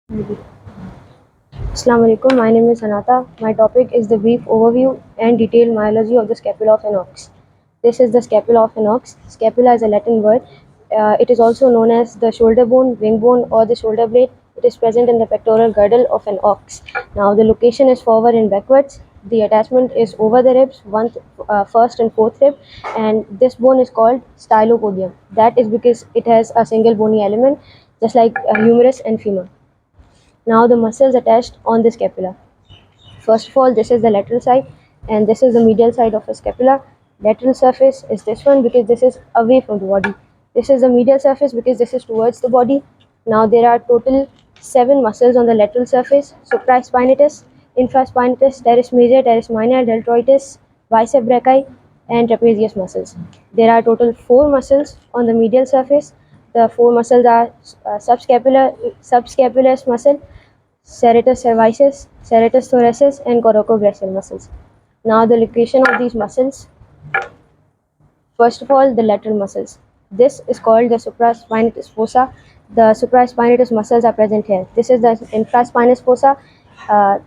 Assalamu alaikum. My name is Anata. My topic is the brief overview and detailed myology of the scapula of an ox. This is the scapula of an ox. Scapula is a Latin word. It is also known as the shoulder bone, wing bone, or the shoulder blade. It is present in the pectoral girdle of an ox. Now, the location is forward and backwards. The attachment is over the ribs, first and fourth rib, and this bone is called stylopodium. That is because it has a single bony element, just like humerus and femur. Now the muscles attached on the scapula. First of all, this is the lateral side and this is the medial side of the scapula. Lateral surface is this one because this is away from the body. This is the medial surface because this is towards the body. Now there are total 7 muscles on the lateral surface: supraspinatus, infraspinatus, teres major, teres minor, deltoides, bicep brachii, and trapezius muscles. There are total 4 muscles on the medial surface. The 4 muscles are subscapularis muscle, serratus cervicis, serratus thoracis, and coracobrachial muscles. Now the location of these muscles. First of all, the lateral muscles. This is called the supraspinatus fossa. The supraspinatus muscles are present here. This is the infraspinous fossa. Uh,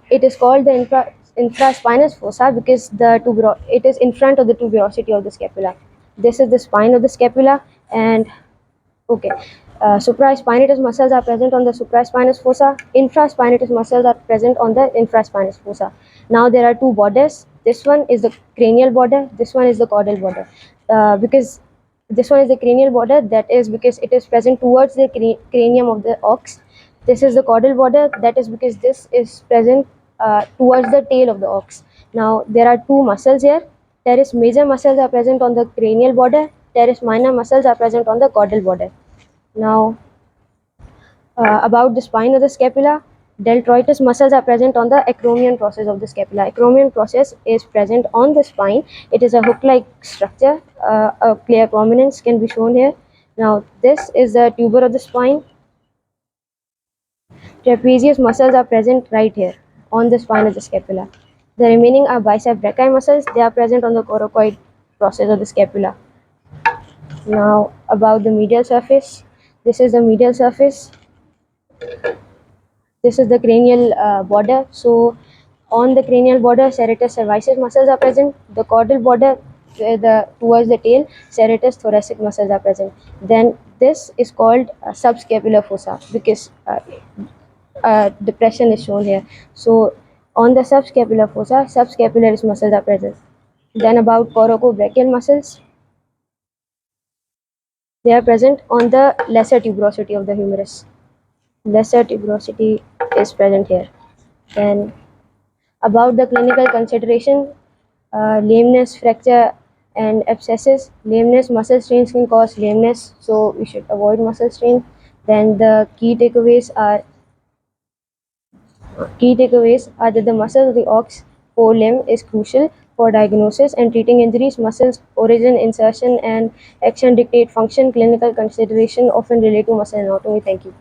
it is called the infraspinous fossa because it is in front of the tuberosity of the scapula. This is the spine of the scapula, and okay. Supraspinatus muscles are present on the supraspinous fossa. Infraspinatus muscles are present on the infraspinous fossa. Now there are 2 borders. This one is the cranial border. This one is the caudal border. Because this one is the cranial border, that is because it is present towards the cranium of the ox. This is the caudal border. That is because this is present towards the tail of the ox. Now there are 2 muscles here. Teres major muscles are present on the cranial border. Teres minor muscles are present on the caudal border. Now, about the spine of the scapula, deltoides muscles are present on the acromion process of the scapula. Acromion process is present on the spine. It is a hook-like structure. A clear prominence can be shown here. Now, this is the tuber of the spine. Trapezius muscles are present right here on the spine of the scapula. The remaining are bicep brachii muscles. They are present on the coracoid process of the scapula. Now, about the medial surface. This is the medial surface. This is the cranial border. So on the cranial border, serratus cervicis muscles are present. The caudal border, towards the tail, serratus thoracic muscles are present. Then this is called subscapular fossa because depression is shown here. So on the subscapular fossa, subscapularis muscles are present. Then about coracobrachial muscles, they are present on the lesser tuberosity of the humerus. Lesser tuberosity is present here. Then about the clinical consideration, lameness, fracture, and abscesses. Lameness, muscle strains can cause lameness, so we should avoid muscle strain. Then the key takeaways are that the muscle of the ox forelimb is crucial for diagnosis and treating injuries. Muscles, origin, insertion, and action dictate function. Clinical consideration often relate to muscle anatomy. Thank you.